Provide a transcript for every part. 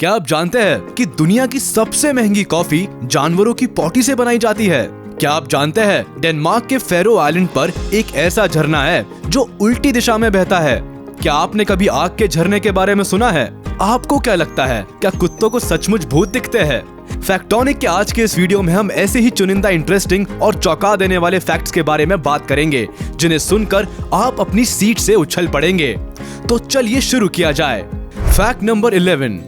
क्या आप जानते हैं कि दुनिया की सबसे महंगी कॉफी जानवरों की पॉटी से बनाई जाती है? क्या आप जानते हैं डेनमार्क के फेरो आइलैंड पर एक ऐसा झरना है जो उल्टी दिशा में बहता है? क्या आपने कभी आग के झरने के बारे में सुना है? आपको क्या लगता है, क्या कुत्तों को सचमुच भूत दिखते हैं? फैक्टोनिक के आज के इस वीडियो में हम ऐसे ही चुनिंदा इंटरेस्टिंग और चौंका देने वाले फैक्ट्स के बारे में बात करेंगे, जिन्हें सुनकर आप अपनी सीट से उछल पड़ेंगे। तो चलिए शुरू किया जाए। Fact number 11।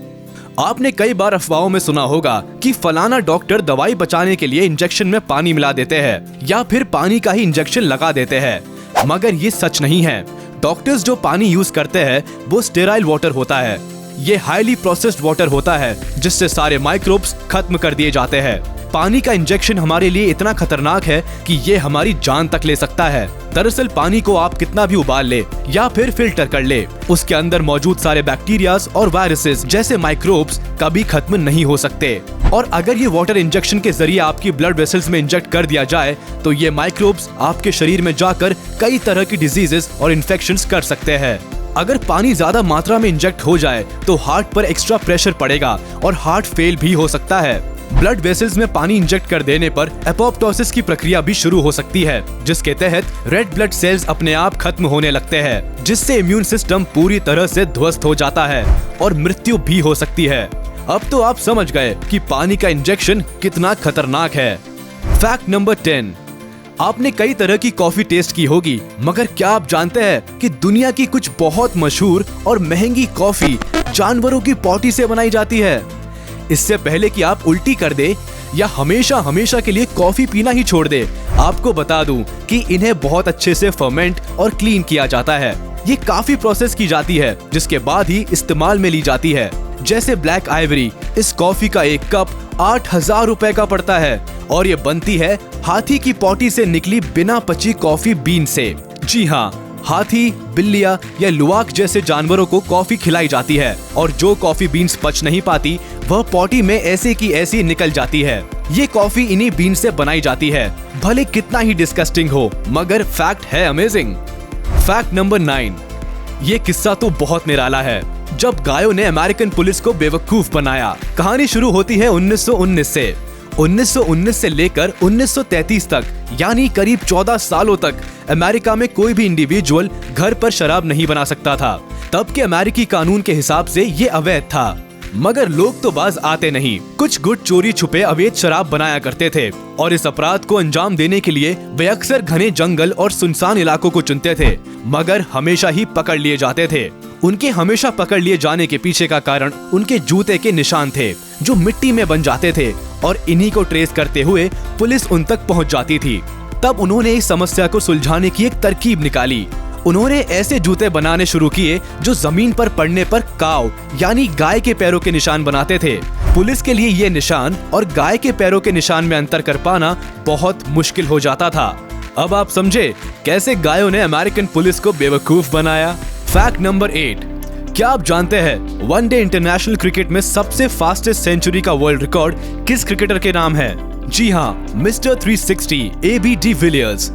आपने कई बार अफवाहों में सुना होगा कि फलाना डॉक्टर दवाई बचाने के लिए इंजेक्शन में पानी मिला देते हैं या फिर पानी का ही इंजेक्शन लगा देते हैं, मगर ये सच नहीं है। डॉक्टर्स जो पानी यूज करते हैं वो स्टेराइल वाटर होता है। ये हाईली प्रोसेस्ड वाटर होता है जिससे सारे माइक्रोब्स खत्म कर दिए जाते हैं। पानी का इंजेक्शन हमारे लिए इतना खतरनाक है कि ये हमारी जान तक ले सकता है। दरअसल पानी को आप कितना भी उबाल ले या फिर फिल्टर कर ले, उसके अंदर मौजूद सारे बैक्टीरियाज और वायरसेस जैसे माइक्रोब्स कभी खत्म नहीं हो सकते। और अगर ये वाटर इंजेक्शन के जरिए आपकी ब्लड वेसल्स में इंजेक्ट कर दिया जाए तो ये माइक्रोब्स आपके शरीर में जाकर कई तरह की डिजीजेस और इन्फेक्शंस कर सकते हैं। अगर पानी ज्यादा मात्रा में इंजेक्ट हो जाए तो हार्ट पर एक्स्ट्रा प्रेशर पड़ेगा और हार्ट फेल भी हो सकता है। ब्लड वेसल्स में पानी इंजेक्ट कर देने पर एपोप्टोसिस की प्रक्रिया भी शुरू हो सकती है, जिसके तहत रेड ब्लड सेल्स अपने आप खत्म होने लगते हैं, जिससे इम्यून सिस्टम पूरी तरह से ध्वस्त हो जाता है और मृत्यु भी हो सकती है। अब तो आप समझ गए कि पानी का इंजेक्शन कितना खतरनाक है। Fact number 10। आपने कई तरह की कॉफी टेस्ट की होगी, मगर क्या आप जानते हैं कि दुनिया की कुछ बहुत मशहूर और महंगी कॉफी जानवरों की पॉटी से बनाई जाती है? इससे पहले कि आप उल्टी कर दे या हमेशा हमेशा के लिए कॉफी पीना ही छोड़ दे, आपको बता दूं कि इन्हें बहुत अच्छे से फर्मेंट और क्लीन किया जाता है। ये काफी प्रोसेस की जाती है जिसके बाद ही इस्तेमाल में ली जाती है। जैसे ब्लैक आइवरी, इस कॉफी का एक कप 8,000 रुपए का पड़ता है और ये बनती है हाथी की पॉटी से निकली बिना पची कॉफी बीन से। जी हाँ, हाथी, बिल्लियां या लुवाक जैसे जानवरों को कॉफी खिलाई जाती है और जो कॉफी बीन्स पच नहीं पाती वह पॉटी में ऐसे की ऐसी निकल जाती है। ये कॉफी इन्हीं बीन से बनाई जाती है। भले कितना ही डिस्गस्टिंग हो, मगर फैक्ट है अमेजिंग। Fact number 9। ये किस्सा तो बहुत निराला है। जब गायों ने अमेरिकन पुलिस को बेवकूफ बनाया। कहानी शुरू होती है 1919 से। 1919 से लेकर 1933 तक, यानी करीब 14 सालों तक अमेरिका में कोई भी इंडिविजुअल घर पर शराब नहीं बना सकता था। तब के अमेरिकी कानून के हिसाब से ये अवैध था, मगर लोग तो बाज आते नहीं। कुछ गुट चोरी छुपे अवैध शराब बनाया करते थे और इस अपराध को अंजाम देने के लिए वे अक्सर घने जंगल और सुनसान इलाकों को चुनते थे, मगर हमेशा ही पकड़ लिए जाते थे। उनके हमेशा पकड़ लिए जाने के पीछे का कारण उनके जूते के निशान थे जो मिट्टी में बन जाते थे और इन्हीं को ट्रेस करते हुए पुलिस उन तक पहुंच जाती थी। तब उन्होंने इस समस्या को सुलझाने की एक तरकीब निकाली। उन्होंने ऐसे जूते बनाने शुरू किए जो जमीन पर पड़ने पर काव यानी गाय के पैरों के निशान बनाते थे। पुलिस के लिए ये निशान और गाय के पैरों के निशान में अंतर कर पाना बहुत मुश्किल हो जाता था। अब आप समझे कैसे गायों ने अमेरिकन पुलिस को बेवकूफ बनाया। Fact number 8। क्या आप जानते हैं वनडे इंटरनेशनल क्रिकेट में सबसे फास्टेस्ट सेंचुरी का वर्ल्ड रिकॉर्ड किस क्रिकेटर के नाम है? जी हाँ, मिस्टर 360 AB डिविलियर्स।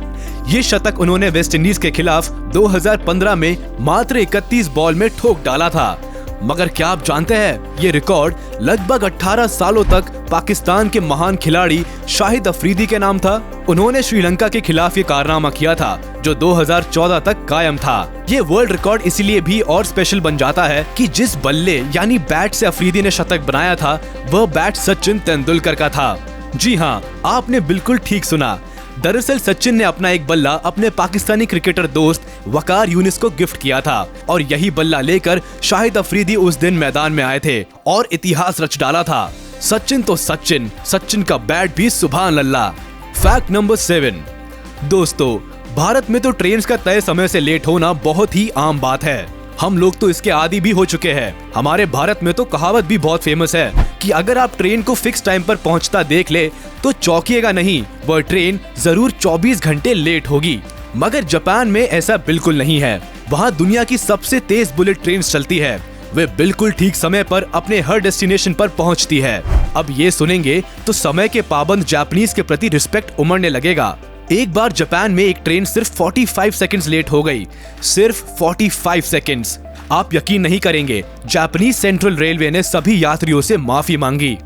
ये शतक उन्होंने वेस्ट इंडीज के खिलाफ 2015 में मात्र 31 बॉल में ठोक डाला था। मगर क्या आप जानते हैं ये रिकॉर्ड लगभग 18 सालों तक पाकिस्तान के महान खिलाड़ी शाहिद अफरीदी के नाम था। उन्होंने श्रीलंका के खिलाफ ये कारनामा किया था जो 2014 तक कायम था। ये वर्ल्ड रिकॉर्ड इसलिए भी और स्पेशल बन जाता है कि जिस बल्ले यानी बैट से अफरीदी ने शतक बनाया था वह बैट सचिन तेंदुलकर का था। जी हाँ, आपने बिल्कुल ठीक सुना। दरअसल सचिन ने अपना एक बल्ला अपने पाकिस्तानी क्रिकेटर दोस्त वकार यूनिस को गिफ्ट किया था और यही बल्ला लेकर शाहिद अफरीदी उस दिन मैदान में आए थे और इतिहास रच डाला था। सचिन तो सचिन, सचिन का बैट भी सुभान अल्लाह। Fact number 7। दोस्तों, भारत में तो ट्रेन का तय समय से लेट होना बहुत ही आम बात है। हम लोग तो इसके आदी भी हो चुके हैं। हमारे भारत में तो कहावत भी बहुत फेमस है कि अगर आप ट्रेन को फिक्स टाइम पर पहुंचता देख ले तो चौंकिएगा नहीं, वह ट्रेन जरूर 24 घंटे लेट होगी। मगर जापान में ऐसा बिल्कुल नहीं है। वहाँ दुनिया की सबसे तेज बुलेट ट्रेन चलती है। वे बिल्कुल ठीक समय पर अपने हर डेस्टिनेशन पर पहुँचती है। अब ये सुनेंगे तो समय के पाबंद जापानीज के प्रति रिस्पेक्ट उमड़ने लगेगा। एक बार जापान में एक ट्रेन सिर्फ 45 सेकंड्स लेट हो गई। सिर्फ 45 सेकंड्स। आप यकीन नहीं करेंगे, जापानीज सेंट्रल रेलवे ने सभी यात्रियों से माफी मांगी।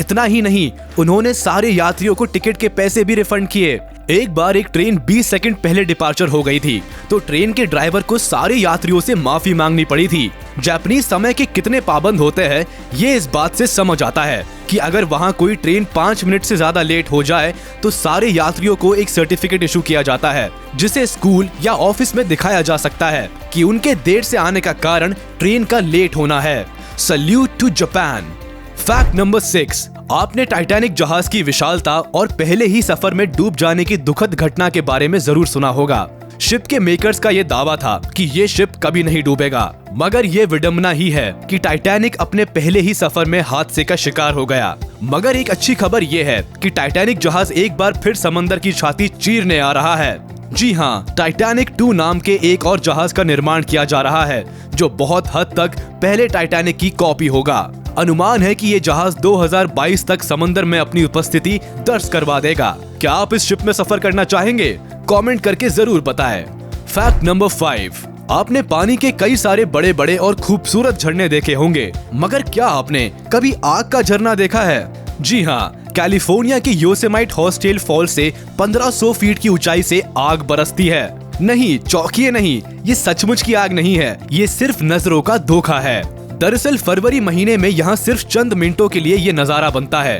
इतना ही नहीं, उन्होंने सारे यात्रियों को टिकट के पैसे भी रिफंड किए। एक बार एक ट्रेन 20 सेकंड पहले डिपार्चर हो गई थी, तो ट्रेन के ड्राइवर को सारे यात्रियों से माफी मांगनी पड़ी थी। जापानीज समय के कितने पाबंद होते हैं, ये इस बात से समझ आता है कि अगर वहाँ कोई ट्रेन 5 मिनट से ज्यादा लेट हो जाए तो सारे यात्रियों को एक सर्टिफिकेट इशू किया जाता है, जिसे स्कूल या ऑफिस में दिखाया जा सकता है कि उनके देर से आने का कारण ट्रेन का लेट होना है। Salute to Japan. Fact number 6, आपने टाइटैनिक जहाज की विशालता और पहले ही सफर में डूब जाने की दुखद घटना के बारे में जरूर सुना होगा। शिप के मेकर्स का ये दावा था कि ये शिप कभी नहीं डूबेगा, मगर ये विडंबना ही है कि टाइटैनिक अपने पहले ही सफर में हादसे का शिकार हो गया। मगर एक अच्छी खबर ये है कि टाइटैनिक जहाज एक बार फिर समंदर की छाती चीरने आ रहा है। जी हाँ, टाइटैनिक 2 नाम के एक और जहाज का निर्माण किया जा रहा है, जो बहुत हद तक पहले टाइटैनिक की कॉपी होगा। अनुमान है कि ये जहाज 2022 तक समंदर में अपनी उपस्थिति दर्ज करवा देगा। क्या आप इस शिप में सफर करना चाहेंगे? कमेंट करके जरूर बताएं। फैक्ट नंबर 5, आपने पानी के कई सारे बड़े बड़े और खूबसूरत झरने देखे होंगे, मगर क्या आपने कभी आग का झरना देखा है? जी हाँ, कैलिफोर्निया के योसेमाइट हॉस्टेल फॉल से 1500 फीट की ऊंचाई से आग बरसती है। नहीं, चौंकिए नहीं, ये सचमुच की आग नहीं है, ये सिर्फ नजरों का धोखा है। दरअसल फरवरी महीने में यहाँ सिर्फ चंद मिनटों के लिए ये नजारा बनता है।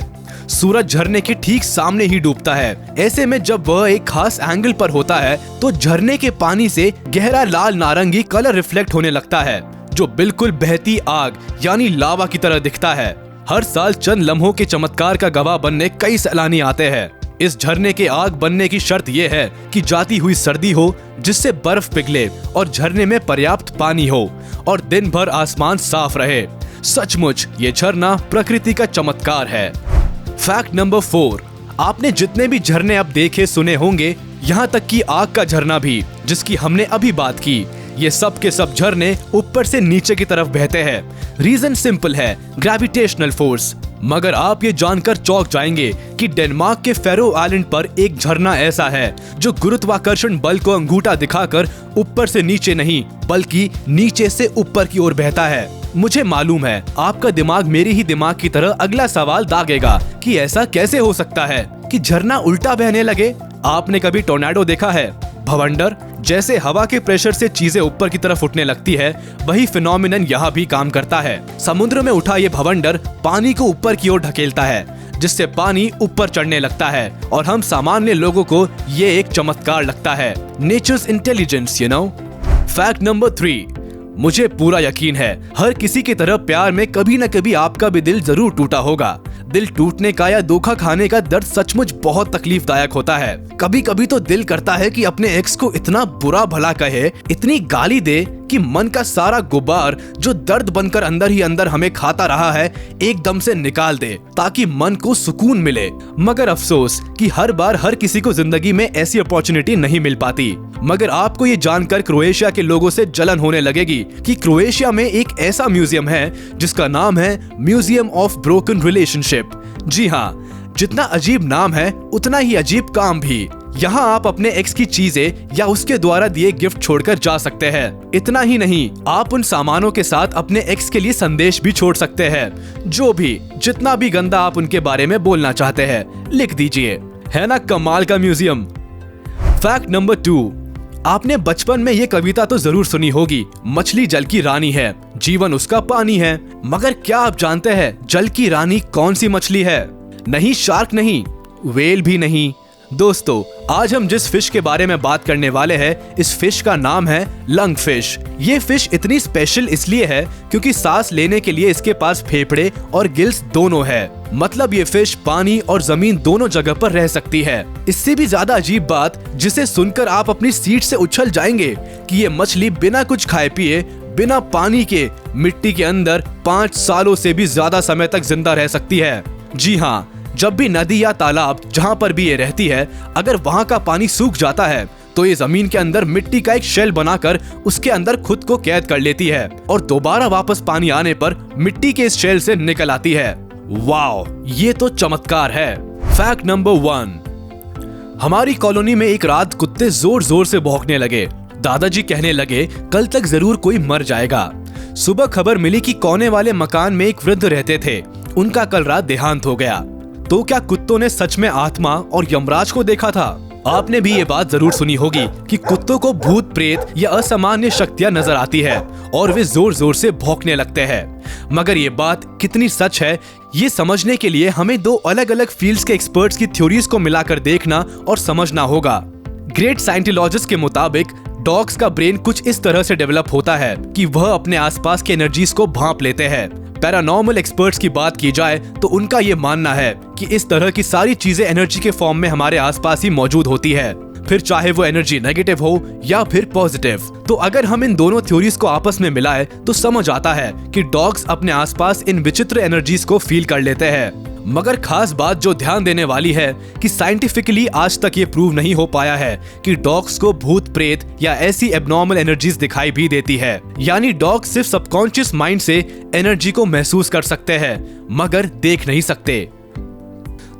सूरज झरने के ठीक सामने ही डूबता है। ऐसे में जब वह एक खास एंगल पर होता है तो झरने के पानी से गहरा लाल नारंगी कलर रिफ्लेक्ट होने लगता है, जो बिल्कुल बहती आग यानी लावा की तरह दिखता है। हर साल चंद लम्हों के चमत्कार का गवाह बनने कई सैलानी आते हैं। इस झरने के आग बनने की शर्त यह है कि जाती हुई सर्दी हो, जिससे बर्फ पिघले और झरने में पर्याप्त पानी हो और दिन भर आसमान साफ रहे। सचमुच ये झरना प्रकृति का चमत्कार है। फैक्ट नंबर 4, आपने जितने भी झरने अब देखे सुने होंगे, यहाँ तक कि आग का झरना भी, जिसकी हमने अभी बात की, ये सब के सब झरने ऊपर से नीचे की तरफ बहते हैं। रीजन सिंपल है, ग्रेविटेशनल फोर्स। मगर आप ये जानकर चौंक जाएंगे कि डेनमार्क के फेरो आइलैंड पर एक झरना ऐसा है जो गुरुत्वाकर्षण बल को अंगूठा दिखाकर ऊपर से नीचे नहीं बल्कि नीचे से ऊपर की ओर बहता है। मुझे मालूम है आपका दिमाग मेरे ही दिमाग की तरह अगला सवाल दागेगा कि ऐसा कैसे हो सकता है कि झरना उल्टा बहने लगे। आपने कभी टोर्नेडो देखा है? भवंडर, जैसे हवा के प्रेशर से चीजें ऊपर की तरफ उठने लगती है, वही फिनोमिनन यहाँ भी काम करता है। समुद्र में उठा ये भवंडर पानी को ऊपर की ओर ढकेलता है, जिससे पानी ऊपर चढ़ने लगता है और हम सामान्य लोगों को ये एक चमत्कार लगता है। Nature's intelligence, you know. Fact number 3, मुझे पूरा यकीन है हर किसी की तरह प्यार में कभी न कभी आपका भी दिल जरूर टूटा होगा। दिल टूटने का या धोखा खाने का दर्द सचमुच बहुत तकलीफदायक होता है। कभी कभी तो दिल करता है कि अपने एक्स को इतना बुरा भला कहे, इतनी गाली दे कि मन का सारा गुबार जो दर्द बनकर अंदर ही अंदर हमें खाता रहा है एकदम से निकाल दे, ताकि मन को सुकून मिले। मगर अफसोस कि हर बार हर किसी को जिंदगी में ऐसी अपॉर्चुनिटी नहीं मिल पाती। मगर आपको ये जानकर क्रोएशिया के लोगों से जलन होने लगेगी कि क्रोएशिया में एक ऐसा म्यूजियम है जिसका नाम है म्यूजियम ऑफ ब्रोकन रिलेशनशिप। जी हाँ, जितना अजीब नाम है उतना ही अजीब काम भी। यहाँ आप अपने एक्स की चीजें या उसके द्वारा दिए गिफ्ट छोड़कर जा सकते हैं। इतना ही नहीं, आप उन सामानों के साथ अपने एक्स के लिए संदेश भी छोड़ सकते हैं। जो भी जितना भी गंदा आप उनके बारे में बोलना चाहते हैं लिख दीजिए। है ना कमाल का म्यूजियम। फैक्ट नंबर 2, आपने बचपन में ये कविता तो जरूर सुनी होगी, मछली जल की रानी है, जीवन उसका पानी है। मगर क्या आप जानते हैं जल की रानी कौन सी मछली है? नहीं शार्क नहीं, व्हेल भी नहीं। दोस्तों, आज हम जिस फिश के बारे में बात करने वाले हैं, इस फिश का नाम है लंग फिश। ये फिश इतनी स्पेशल इसलिए है क्योंकि सांस लेने के लिए इसके पास फेफड़े और गिल्स दोनों है। मतलब ये फिश पानी और जमीन दोनों जगह पर रह सकती है। इससे भी ज्यादा अजीब बात, जिसे सुनकर आप अपनी सीट से उछल जाएंगे, कि ये मछली बिना कुछ खाए पिए, बिना पानी के, मिट्टी के अंदर 5 सालों से भी ज्यादा समय तक जिंदा रह सकती है। जी हाँ, जब भी नदी या तालाब जहाँ पर भी ये रहती है, अगर वहाँ का पानी सूख जाता है तो ये जमीन के अंदर मिट्टी का एक शेल बनाकर उसके अंदर खुद को कैद कर लेती है और दोबारा वापस पानी आने पर मिट्टी के इस शेल से निकल आती है। वाओ, ये तो चमत्कार है। फैक्ट नंबर 1, हमारी कॉलोनी में एक रात कुत्ते जोर जोर से भौंकने लगे। दादाजी कहने लगे कल तक जरूर कोई मर जाएगा। सुबह खबर मिली कि कोने वाले मकान में एक वृद्ध रहते थे, उनका कल रात देहांत हो गया। तो क्या कुत्तों ने सच में आत्मा और यमराज को देखा था? आपने भी ये बात जरूर सुनी होगी कि कुत्तों को भूत प्रेत या असामान्य शक्तियां नजर आती है और वे जोर जोर से भौंकने लगते हैं। मगर ये बात कितनी सच है, ये समझने के लिए हमें दो अलग अलग फील्ड्स के एक्सपर्ट्स की थ्योरीज को मिलाकर देखना और समझना होगा। ग्रेट साइंटिलॉजिस्ट के मुताबिक डॉग्स का ब्रेन कुछ इस तरह से डेवलप होता है कि वह अपने आसपास की एनर्जीज को भांप लेते हैं। पैरानॉर्मल एक्सपर्ट्स की बात की जाए तो उनका ये मानना है कि इस तरह की सारी चीजें एनर्जी के फॉर्म में हमारे आसपास ही मौजूद होती है, फिर चाहे वो एनर्जी नेगेटिव हो या फिर पॉजिटिव। तो अगर हम इन दोनों थ्योरीज को आपस में मिलाएं तो समझ आता है कि डॉग्स अपने आसपास इन विचित्र एनर्जीज को फील कर लेते हैं। मगर खास बात जो ध्यान देने वाली है कि साइंटिफिकली आज तक ये प्रूव नहीं हो पाया है कि डॉग्स को भूत प्रेत या ऐसी एब्नॉर्मल एनर्जीज दिखाई भी देती है। यानी डॉग सिर्फ सबकॉन्शियस माइंड से एनर्जी को महसूस कर सकते हैं मगर देख नहीं सकते।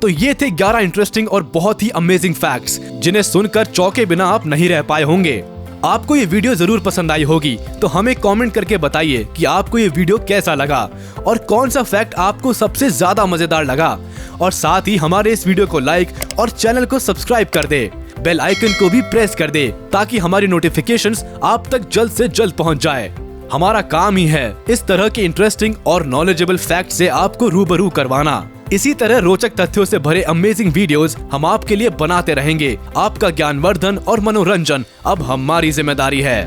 तो ये थे 11 इंटरेस्टिंग और बहुत ही अमेजिंग फैक्ट्स जिन्हें सुनकर चौंके बिना आप नहीं रह पाए होंगे। आपको ये वीडियो जरूर पसंद आई होगी, तो हमें कमेंट करके बताइए कि आपको ये वीडियो कैसा लगा और कौन सा फैक्ट आपको सबसे ज्यादा मजेदार लगा। और साथ ही हमारे इस वीडियो को लाइक और चैनल को सब्सक्राइब कर दे, बेल आइकन को भी प्रेस कर दे ताकि हमारी नोटिफिकेशंस आप तक जल्द से जल्द पहुंच जाए। हमारा काम ही है इस तरह के इंटरेस्टिंग और नॉलेजेबल फैक्ट से आपको रूबरू करवाना। इसी तरह रोचक तथ्यों से भरे अमेजिंग वीडियोस हम आपके लिए बनाते रहेंगे। आपका ज्ञानवर्धन और मनोरंजन अब हमारी जिम्मेदारी है।